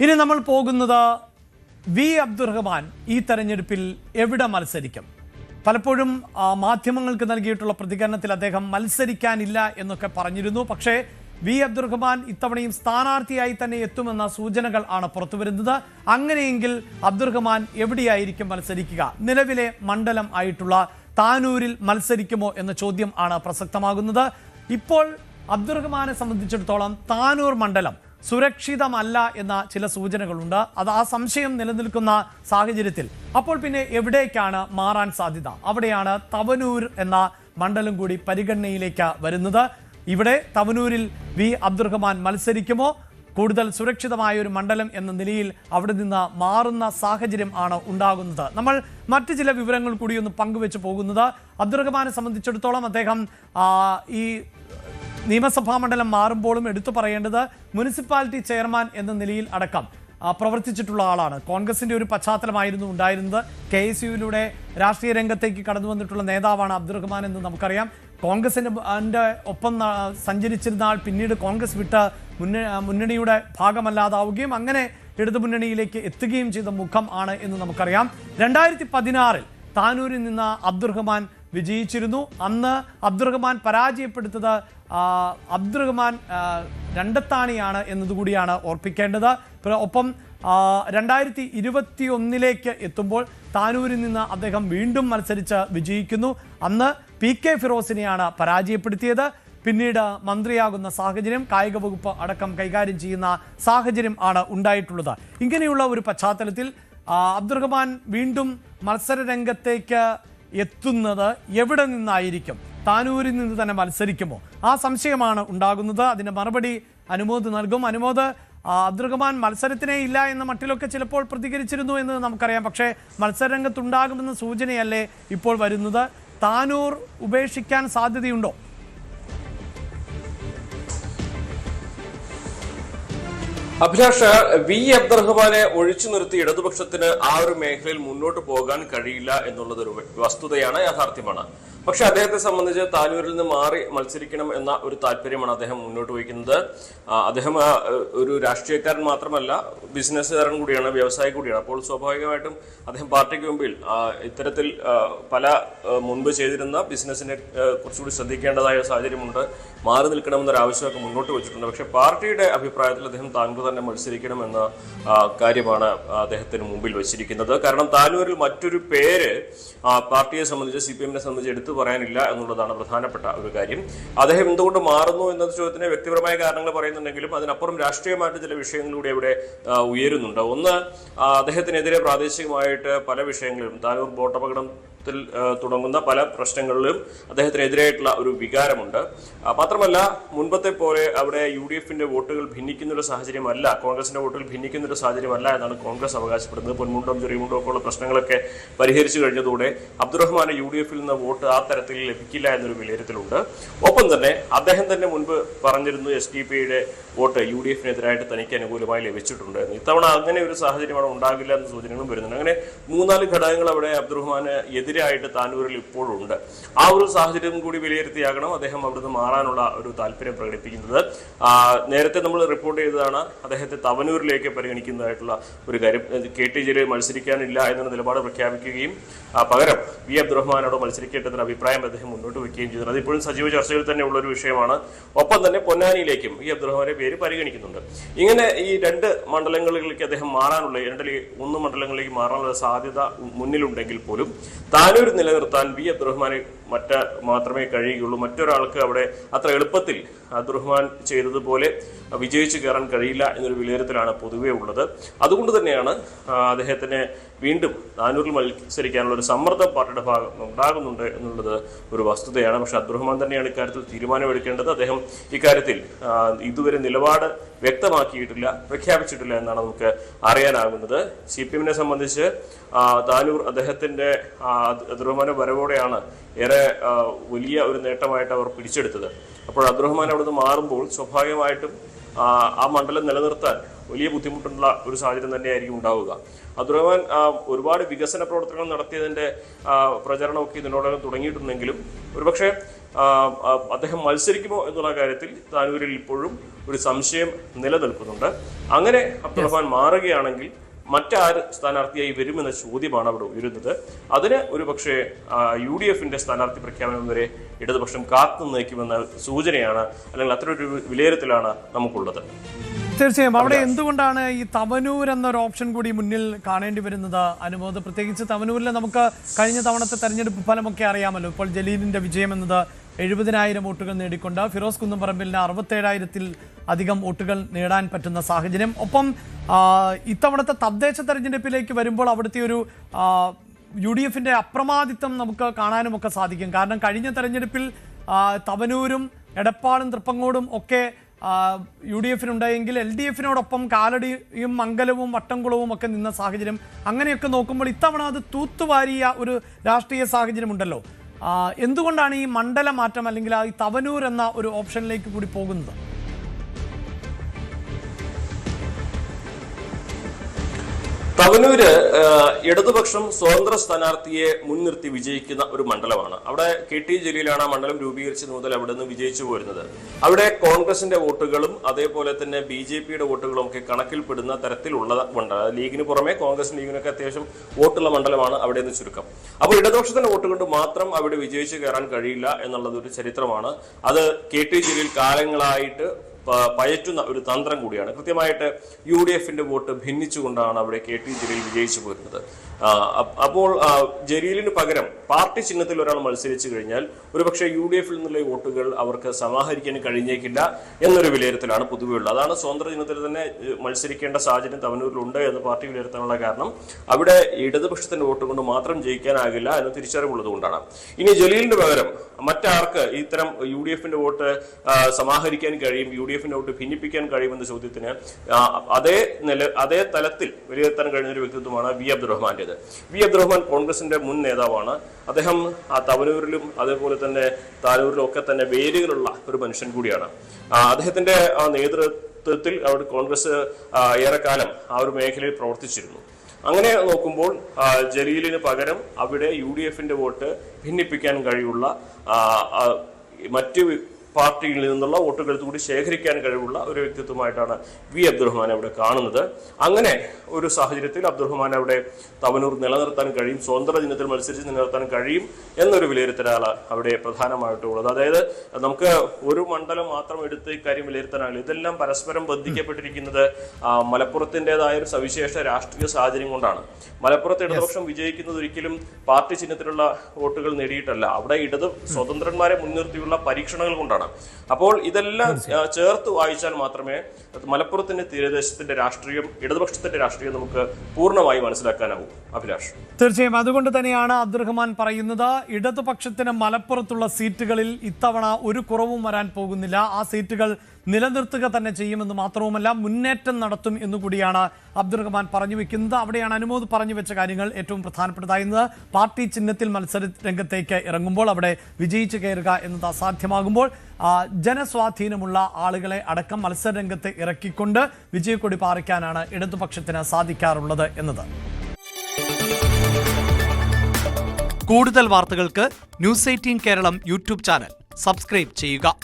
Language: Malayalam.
ഇനി നമ്മൾ പോകുന്നത് വി അബ്ദുറഹ്മാൻ ഈ തെരഞ്ഞെടുപ്പിൽ എവിടെ മത്സരിക്കും? പലപ്പോഴും മാധ്യമങ്ങൾക്ക് നൽകിയിട്ടുള്ള പ്രതികരണത്തിൽ അദ്ദേഹം മത്സരിക്കാനില്ല എന്നൊക്കെ പറഞ്ഞിരുന്നു. പക്ഷേ വി അബ്ദുറഹ്മാൻ ഇത്തവണയും സ്ഥാനാർത്ഥിയായി തന്നെ എത്തുമെന്ന സൂചനകൾ ആണ് പുറത്തുവരുന്നത്. അങ്ങനെയെങ്കിൽ അബ്ദുറഹ്മാൻ എവിടെയായിരിക്കും മത്സരിക്കുക? നിലവിലെ മണ്ഡലം ആയിട്ടുള്ള താനൂരിൽ മത്സരിക്കുമോ എന്ന ചോദ്യം ആണ് പ്രസക്തമാകുന്നത്. ഇപ്പോൾ അബ്ദുറഹ്മാനെ സംബന്ധിച്ചിടത്തോളം താനൂർ മണ്ഡലം സുരക്ഷിതമല്ല എന്ന ചില സൂചനകളുണ്ട്. അത് ആ സംശയം നിലനിൽക്കുന്ന സാഹചര്യത്തിൽ അപ്പോൾ പിന്നെ എവിടേക്കാണ് മാറാൻ സാധ്യത? അവിടെയാണ് തവനൂർ എന്ന മണ്ഡലം കൂടി പരിഗണനയിലേക്ക് വരുന്നത്. ഇവിടെ തവനൂരിൽ വി അബ്ദുറഹ്മാൻ മത്സരിക്കുമോ? കൂടുതൽ സുരക്ഷിതമായ ഒരു മണ്ഡലം എന്ന നിലയിൽ അവിടെ നിന്ന് മാറുന്ന സാഹചര്യം ആണ് ഉണ്ടാകുന്നത്. നമ്മൾ മറ്റു ചില വിവരങ്ങൾ കൂടി ഒന്ന് പങ്കുവെച്ച് പോകുന്നത്, അബ്ദുറഹ്മാനെ സംബന്ധിച്ചിടത്തോളം അദ്ദേഹം ഈ നിയമസഭാ മണ്ഡലം മാറുമ്പോഴും എടുത്തു പറയേണ്ടത് മുനിസിപ്പാലിറ്റി ചെയർമാൻ എന്ന നിലയിൽ അടക്കം പ്രവർത്തിച്ചിട്ടുള്ള ആളാണ്. കോൺഗ്രസിന്റെ ഒരു പശ്ചാത്തലമായിരുന്നു ഉണ്ടായിരുന്നത്. KSUവിലൂടെ രാഷ്ട്രീയ രംഗത്തേക്ക് കടന്നു വന്നിട്ടുള്ള നേതാവാണ് അബ്ദുറഹ്മാൻ എന്ന് നമുക്കറിയാം. കോൺഗ്രസിന്റെ ഒപ്പം സഞ്ചരിച്ചിരുന്ന ആൾ പിന്നീട് കോൺഗ്രസ് വിട്ട് മുന്നണിയുടെ ഭാഗമല്ലാതാവുകയും അങ്ങനെ ഇടതുമുന്നണിയിലേക്ക് എത്തുകയും ചെയ്ത മുഖം ആണ് എന്ന് നമുക്കറിയാം. 2016 താനൂരിൽ നിന്ന് അബ്ദുറഹ്മാൻ വിജയിച്ചിരുന്നു. അന്ന് അബ്ദുറഹ്മാൻ പരാജയപ്പെടുത്തത് അബ്ദുറഹ്മാൻ രണ്ടത്താണിയാണ് എന്നതുകൂടിയാണ് ഓർപ്പിക്കേണ്ടത്. ഒപ്പം 2021 എത്തുമ്പോൾ താനൂരിൽ നിന്ന് അദ്ദേഹം വീണ്ടും മത്സരിച്ച് വിജയിക്കുന്നു. അന്ന് PK ഫിറോസിനെയാണ് പരാജയപ്പെടുത്തിയത്. പിന്നീട് മന്ത്രിയാകുന്ന സാഹചര്യം, കായിക വകുപ്പ് അടക്കം കൈകാര്യം ചെയ്യുന്ന സാഹചര്യം ആണ് ഉണ്ടായിട്ടുള്ളത്. ഇങ്ങനെയുള്ള ഒരു പശ്ചാത്തലത്തിൽ അബ്ദുറഹ്മാൻ വീണ്ടും മത്സര രംഗത്തേക്ക് എത്തുന്നത് എവിടെ നിന്നായിരിക്കും? താനൂരിൽ നിന്ന് തന്നെ മത്സരിക്കുമോ? ആ സംശയമാണ് ഉണ്ടാകുന്നത്. അതിന് മറുപടി അനുമോദ് നൽകും. അനുമോദ്, അബ്ദുറഹ്മാൻ മത്സരത്തിനേ ഇല്ല എന്ന മട്ടിലൊക്കെ ചിലപ്പോൾ പ്രതികരിച്ചിരുന്നു എന്ന് നമുക്കറിയാം. പക്ഷേ മത്സരരംഗത്തുണ്ടാകുമെന്ന സൂചനയല്ലേ ഇപ്പോൾ വരുന്നത്? താനൂർ ഉപേക്ഷിക്കാൻ സാധ്യതയുണ്ടോ? അഭിലാഷ്, വി അബ്ദുറഹ്മാനെ ഒഴിച്ചു നിർത്തി ഇടതുപക്ഷത്തിന് ആ ഒരു മേഖലയിൽ മുന്നോട്ട് പോകാൻ കഴിയില്ല എന്നുള്ളതൊരു വസ്തുതയാണ്, യാഥാർത്ഥ്യമാണ്. പക്ഷെ അദ്ദേഹത്തെ സംബന്ധിച്ച് താനൂരിൽ നിന്ന് മാറി മത്സരിക്കണം എന്ന ഒരു താല്പര്യമാണ് അദ്ദേഹം മുന്നോട്ട് വയ്ക്കുന്നത്. അദ്ദേഹം ഒരു രാഷ്ട്രീയക്കാരൻ മാത്രമല്ല, ബിസിനസ്സുകാരൻ കൂടിയാണ്, വ്യവസായി കൂടിയാണ്. അപ്പോൾ സ്വാഭാവികമായിട്ടും അദ്ദേഹം പാർട്ടിക്ക് മുമ്പിൽ ഇത്തരത്തിൽ പല മുൻപ് ചെയ്തിരുന്ന ബിസിനസ്സിനെ കുറച്ചുകൂടി ശ്രദ്ധിക്കേണ്ടതായ സാഹചര്യമുണ്ട്. മാറി നിൽക്കണമെന്നൊരു ആവശ്യമൊക്കെ മുന്നോട്ട് വെച്ചിട്ടുണ്ട്. പക്ഷെ പാർട്ടിയുടെ അഭിപ്രായത്തിൽ അദ്ദേഹം താനൂർ തന്നെ മത്സരിക്കണമെന്ന കാര്യമാണ് അദ്ദേഹത്തിന് മുമ്പിൽ വെച്ചിരിക്കുന്നത്. കാരണം താനൂരിൽ മറ്റൊരു പേര് പാർട്ടിയെ സംബന്ധിച്ച്, CPM-നെ സംബന്ധിച്ച് എടുത്തു പറയാനില്ല എന്നുള്ളതാണ് പ്രധാനപ്പെട്ട ഒരു കാര്യം. അദ്ദേഹം എന്തുകൊണ്ട് മാറുന്നു എന്ന ചോദ്യത്തിന് വ്യക്തിപരമായ കാരണങ്ങൾ പറയുന്നുണ്ടെങ്കിലും അതിനപ്പുറം രാഷ്ട്രീയമായിട്ട് ചില വിഷയങ്ങളിലൂടെ ഇവിടെ ഉയരുന്നുണ്ട്. ഒന്ന്, അദ്ദേഹത്തിനെതിരെ പ്രാദേശികമായിട്ട് പല വിഷയങ്ങളിലും താനൂർ ബോട്ടപകടം തുടങ്ങുന്ന പല പ്രശ്നങ്ങളിലും അദ്ദേഹത്തിനെതിരായിട്ടുള്ള ഒരു വികാരമുണ്ട്. മാത്രമല്ല, മുൻപത്തെ പോലെ അവിടെ UDF-ന്റെ വോട്ടുകൾ ഭിന്നിക്കുന്നൊരു സാഹചര്യമല്ല, കോൺഗ്രസിന്റെ വോട്ടുകൾ ഭിന്നിക്കുന്നൊരു സാഹചര്യമല്ല എന്നാണ് കോൺഗ്രസ് അവകാശപ്പെടുന്നത്. പൊന്മുണ്ടം ചെറിയമുണ്ടം ഒക്കെ ഉള്ള പ്രശ്നങ്ങളൊക്കെ പരിഹരിച്ചു കഴിഞ്ഞതോടെ അബ്ദുറഹ്മാന് UDF-ൽ നിന്ന് വോട്ട് ആ തരത്തിൽ ലഭിക്കില്ല എന്നൊരു വിലയിരുത്തലുണ്ട്. ഒപ്പം തന്നെ അദ്ദേഹം തന്നെ മുൻപ് പറഞ്ഞിരുന്നു SDP-യുടെ വോട്ട് UDF-നെതിരായിട്ട് തനിക്ക് അനുകൂലമായി ലഭിച്ചിട്ടുണ്ട്. ഇത്തവണ അങ്ങനെ ഒരു സാഹചര്യമാണ് ഉണ്ടാകില്ല എന്ന സൂചനകളും വരുന്നുണ്ട്. അങ്ങനെ 3-4 ഘടകങ്ങൾ അവിടെ അബ്ദുറഹ്മാന് എതിരായിട്ട് താനൂരിൽ ഇപ്പോഴുണ്ട്. ആ ഒരു സാഹചര്യം കൂടി വിലയിരുത്തിയാകണം അദ്ദേഹം അവിടുന്ന് മാറാനുള്ള ഒരു താല്പര്യം പ്രകടിപ്പിക്കുന്നത്. നേരത്തെ നമ്മൾ റിപ്പോർട്ട് ചെയ്തതാണ് അദ്ദേഹത്തെ തവനൂരിലേക്ക് പരിഗണിക്കുന്നതായിട്ടുള്ള ഒരു കാര്യം. KT ജലീൽ മത്സരിക്കാനില്ല എന്ന നിലപാട് പ്രഖ്യാപിക്കുകയും പകരം വി അബ്ദുറഹ്മാനോട് മത്സരിക്കേണ്ടതിന് അഭിപ്രായം അദ്ദേഹം മുന്നോട്ട് വയ്ക്കുകയും ചെയ്തത്. അതിപ്പോഴും സജീവ ചർച്ചയിൽ തന്നെ ഉള്ളൊരു വിഷയമാണ്. ഒപ്പം തന്നെ പൊന്നാനിയിലേക്കും വി അബ്ദുറഹ്മാന്റെ പേര് പരിഗണിക്കുന്നുണ്ട്. ഇങ്ങനെ ഈ 2 മണ്ഡലങ്ങളിലേക്ക് അദ്ദേഹം മാറാനുള്ള 1 മണ്ഡലങ്ങളിലേക്ക് മാറാനുള്ള സാധ്യത മുന്നിലുണ്ടെങ്കിൽ പോലും താനൂർ നിലനിർത്താൻ വി അബ്ദുറഹ്മാനെ മാത്രമേ കഴിയുകയുള്ളൂ. മറ്റൊരാൾക്ക് അവിടെ അത്ര എളുപ്പത്തിൽ അബ്ദുറഹ്മാൻ ചെയ്തതുപോലെ വിജയിച്ചു കയറാൻ കഴിയില്ല എന്നൊരു വിലയിരുത്തലാണ് പൊതുവെ ഉള്ളത്. അതുകൊണ്ട് തന്നെയാണ് അദ്ദേഹത്തിന് വീണ്ടും താനൂരിൽ മത്സരിക്കാനുള്ള ഒരു സമ്മർദ്ദം പാർട്ടിയുടെ ഭാഗം ഉണ്ടാകുന്നുണ്ട് എന്നുള്ളത് ഒരു വസ്തുതയാണ്. പക്ഷെ അബ്ദുറഹ്മാൻ തന്നെയാണ് ഇക്കാര്യത്തിൽ തീരുമാനമെടുക്കേണ്ടത്. അദ്ദേഹം ഇക്കാര്യത്തിൽ ഇതുവരെ നിലപാട് വ്യക്തമാക്കിയിട്ടില്ല, പ്രഖ്യാപിച്ചിട്ടില്ല എന്നാണ് നമുക്ക് അറിയാനാകുന്നത്. CPM-നെ സംബന്ധിച്ച് താനൂർ അദ്ദേഹത്തിന്റെ അബ്ദുറഹ്മാന്റെ വരവോടെയാണ് ഏറെ വലിയ ഒരു നേട്ടമായിട്ട് അവർ പിടിച്ചെടുത്തത്. അപ്പോൾ അബ്ദുറഹ്മാൻ അവിടുന്ന് മാറുമ്പോൾ സ്വാഭാവികമായിട്ടും ആ മണ്ഡലം നിലനിർത്താൻ വലിയ ബുദ്ധിമുട്ടുള്ള ഒരു സാഹചര്യം തന്നെയായിരിക്കും ഉണ്ടാവുക. അബ്ദുറഹ്മാൻ ഒരുപാട് വികസന പ്രവർത്തനങ്ങൾ നടത്തിയതിന്റെ പ്രചരണമൊക്കെ ഇതിനോടകം തുടങ്ങിയിട്ടുണ്ടെങ്കിലും ഒരുപക്ഷെ അദ്ദേഹം മത്സരിക്കുമോ എന്നുള്ള കാര്യത്തിൽ താനൂരിൽ ഇപ്പോഴും ഒരു സംശയം നിലനിൽക്കുന്നുണ്ട്. അങ്ങനെ അബ്ദുറഹ്മാൻ മാറുകയാണെങ്കിൽ മറ്റാര് സ്ഥാനാർത്ഥിയായി വരുമെന്ന ചോദ്യമാണ് അവിടെ ഉയരുന്നത്. അതിന് ഒരു പക്ഷേ UDF-ന്റെ സ്ഥാനാർത്ഥി പ്രഖ്യാപനം വരെ ഇടതുപക്ഷം കാത്തു നിൽക്കുമെന്ന സൂചനയാണ്, അല്ലെങ്കിൽ അത്തരമൊരു വിലയിരുത്തലാണ് നമുക്കുള്ളത്. തീർച്ചയായും അവിടെ എന്തുകൊണ്ടാണ് ഈ തവനൂർ എന്നൊരു ഓപ്ഷൻ കൂടി മുന്നിൽ കാണേണ്ടി വരുന്നത് അനുമോദ്? പ്രത്യേകിച്ച് തവനൂരിൽ നമുക്ക് കഴിഞ്ഞ തവണത്തെ തെരഞ്ഞെടുപ്പ് ഫലമൊക്കെ അറിയാമല്ലോ. ഇപ്പോൾ ജലീലിന്റെ വിജയം എന്നത് 70,000 വോട്ടുകൾ നേടിക്കൊണ്ട് ഫിറോസ് കുന്നംപറമ്പിലിന് 67,000-ൽ അധികം വോട്ടുകൾ നേടാൻ പറ്റുന്ന സാഹചര്യം. ഒപ്പം ഇത്തവണത്തെ തദ്ദേശ തെരഞ്ഞെടുപ്പിലേക്ക് വരുമ്പോൾ അവിടുത്തെ ഒരു UDF-ന്റെ അപ്രമാദിത്വം നമുക്ക് കാണാനുമൊക്കെ സാധിക്കും. കാരണം കഴിഞ്ഞ തെരഞ്ഞെടുപ്പിൽ തവനൂരും എടപ്പാളും തൃപ്പങ്ങോടും ഒക്കെ UDF-നുണ്ടായെങ്കിൽ LDF-നോടൊപ്പം കാലടിയും മംഗലവും വട്ടംകുളവും ഒക്കെ നിന്ന സാഹചര്യം. അങ്ങനെയൊക്കെ നോക്കുമ്പോൾ ഇത്തവണ അത് തൂത്തുവാരിയ ഒരു രാഷ്ട്രീയ സാഹചര്യം ഉണ്ടല്ലോ. എന്തുകൊണ്ടാണ് ഈ മണ്ഡല മാറ്റം അല്ലെങ്കിൽ ഈ തവനൂർ എന്ന ഒരു ഓപ്ഷനിലേക്ക് കൂടി പോകുന്നത്? തവനൂര് ഇടതുപക്ഷം സ്വതന്ത്ര സ്ഥാനാർത്ഥിയെ മുൻനിർത്തി വിജയിക്കുന്ന ഒരു മണ്ഡലമാണ്. അവിടെ KT ജലീലാണ് ആ മണ്ഡലം രൂപീകരിച്ചത് മുതൽ അവിടെ നിന്ന് വിജയിച്ചു പോരുന്നത്. അവിടെ കോൺഗ്രസിന്റെ വോട്ടുകളും അതേപോലെ തന്നെ BJP-യുടെ വോട്ടുകളും ഒക്കെ കണക്കിൽപ്പെടുന്ന തരത്തിലുള്ള മണ്ഡലം. ലീഗിന് പുറമെ കോൺഗ്രസും ലീഗിനൊക്കെ അത്യാവശ്യം വോട്ടുള്ള മണ്ഡലമാണ് അവിടെ നിന്ന് ചുരുക്കം. അപ്പോൾ ഇടതുപക്ഷത്തിന്റെ വോട്ട് കൊണ്ട് മാത്രം അവിടെ വിജയിച്ചു കയറാൻ കഴിയില്ല എന്നുള്ളത് ഒരു ചരിത്രമാണ്. അത് KT ജലീൽ കാലങ്ങളായിട്ട് പയറ്റുന്ന ഒരു തന്ത്രം കൂടിയാണ്. കൃത്യമായിട്ട് UDF-ന്റെ വോട്ട് ഭിന്നിച്ചുകൊണ്ടാണ് അവിടെ KT ജലീൽ വിജയിച്ചു പോരുന്നത്. അപ്പോൾ ജലീലിന് പകരം പാർട്ടി ചിഹ്നത്തിൽ ഒരാൾ മത്സരിച്ചു കഴിഞ്ഞാൽ ഒരുപക്ഷെ UDF-ൽ നിന്നുള്ള വോട്ടുകൾ അവർക്ക് സമാഹരിക്കാൻ കഴിഞ്ഞേക്കില്ല എന്നൊരു വിലയിരുത്തലാണ് പൊതുവെ ഉള്ളത്. അതാണ് സ്വതന്ത്ര ചിഹ്നത്തിൽ തന്നെ മത്സരിക്കേണ്ട സാഹചര്യം തവനൂരിലുണ്ട് എന്ന് പാർട്ടി വിലയിരുത്താനുള്ള കാരണം. അവിടെ ഇടതുപക്ഷത്തിന്റെ വോട്ട് കൊണ്ട് മാത്രം ജയിക്കാനാകില്ല എന്ന് തിരിച്ചറിവുള്ളത് കൊണ്ടാണ്. ഇനി ജലീലിന് പകരം മറ്റാർക്ക് ഇത്തരം UDF-ന്റെ വോട്ട് സമാഹരിക്കാൻ കഴിയും, UDF-ന്റെ വോട്ട് ഭിന്നിപ്പിക്കാൻ കഴിയുമെന്ന ചോദ്യത്തിന് അതേ തലത്തിൽ വിലയിരുത്താൻ കഴിയുന്ന ഒരു വ്യക്തിത്വമാണ് V. അബ്ദുറഹ്മാന്റേത്. V. അബ്ദുറഹ്മാൻ കോൺഗ്രസിന്റെ മുൻ നേതാവാണ്. അദ്ദേഹം തവനൂരിലും അതേപോലെ തന്നെ താനൂരിലും ഒക്കെ തന്നെ വേരുകളുള്ള ഒരു മനുഷ്യൻ കൂടിയാണ്. അദ്ദേഹത്തിന്റെ നേതൃത്വത്തിൽ അവിടെ കോൺഗ്രസ് ഏറെക്കാലം ആ ഒരു മേഖലയിൽ പ്രവർത്തിച്ചിരുന്നു. അങ്ങനെ നോക്കുമ്പോൾ ജലീലിന് പകരം അവിടെ UDF-ന്റെ വോട്ട് ഭിന്നിപ്പിക്കാൻ കഴിയുള്ള മറ്റ് പാർട്ടിയിൽ നിന്നുള്ള വോട്ടുകൾ കൂടി ശേഖരിക്കാൻ കഴിവുള്ള ഒരു വ്യക്തിത്വമായിട്ടാണ് V. അബ്ദുറഹ്മാൻ അവിടെ കാണുന്നത്. അങ്ങനെ ഒരു സാഹചര്യത്തിൽ അബ്ദുറഹ്മാൻ അവിടെ തവനൂർ നിലനിർത്താൻ കഴിയും, സ്വതന്ത്ര ചിഹ്നത്തിൽ മത്സരിച്ച് നിലനിർത്താൻ കഴിയും എന്നൊരു വിലയിരുത്തലാണ് അവിടെ പ്രധാനമായിട്ടുള്ളത്. അതായത് നമുക്ക് ഒരു മണ്ഡലം മാത്രം എടുത്ത് ഇക്കാര്യം വിലയിരുത്താനാകില്ല. ഇതെല്ലാം പരസ്പരം ബന്ധിക്കപ്പെട്ടിരിക്കുന്നത് മലപ്പുറത്തിൻ്റെതായ ഒരു സവിശേഷ രാഷ്ട്രീയ സാഹചര്യം കൊണ്ടാണ്. മലപ്പുറത്ത് ഇടതുപക്ഷം വിജയിക്കുന്നത് ഒരിക്കലും പാർട്ടി ചിഹ്നത്തിലുള്ള വോട്ടുകൾ നേടിയിട്ടല്ല, അവിടെ സ്വതന്ത്രന്മാരെ മുൻനിർത്തിയുള്ള പരീക്ഷണങ്ങൾ കൊണ്ടാണ്. അപ്പോൾ ഇതെല്ലാം ചേർത്ത് വായിച്ചാൽ മാത്രമേ മലപ്പുറത്തിന്റെ തീരദേശത്തിന്റെ രാഷ്ട്രീയം, ഇടതുപക്ഷത്തിന്റെ രാഷ്ട്രീയം നമുക്ക് പൂർണ്ണമായി മനസ്സിലാക്കാനാവൂ. അഭിലാഷ്, തീർച്ചയായും അതുകൊണ്ട് തന്നെയാണ് അബ്ദുറഹ്മാൻ പറയുന്നത് ഇടതുപക്ഷത്തിന് മലപ്പുറത്തുള്ള സീറ്റുകളിൽ ഇത്തവണ ഒരു കുറവും വരാൻ പോകുന്നില്ല, ആ സീറ്റുകൾ നിലനിർത്തുക തന്നെ ചെയ്യുമെന്ന് മാത്രവുമല്ല മുന്നേറ്റം നടത്തും എന്നുകൂടിയാണ് അബ്ദുറഹ്മാൻ പറഞ്ഞു വെക്കുന്നത്. അവിടെയാണ് അനുമോദ് പറഞ്ഞു വെച്ച കാര്യങ്ങൾ ഏറ്റവും പ്രധാനപ്പെട്ടതായിരുന്നത്. പാർട്ടി ചിഹ്നത്തിൽ മത്സര രംഗത്തേക്ക് ഇറങ്ങുമ്പോൾ അവിടെ വിജയിച്ചു കയറുക എന്നത് അസാധ്യമാകുമ്പോൾ ജനസ്വാധീനമുള്ള ആളുകളെ അടക്കം മത്സര രംഗത്ത് ഇറക്കിക്കൊണ്ട് വിജയക്കൊടി പാറിക്കാനാണ് ഇടതുപക്ഷത്തിന് സാധിക്കാറുള്ളത് എന്നത്. കൂടുതൽ വാർത്തകൾക്ക് News 18 Keralam YouTube channel subscribe ചെയ്യുക.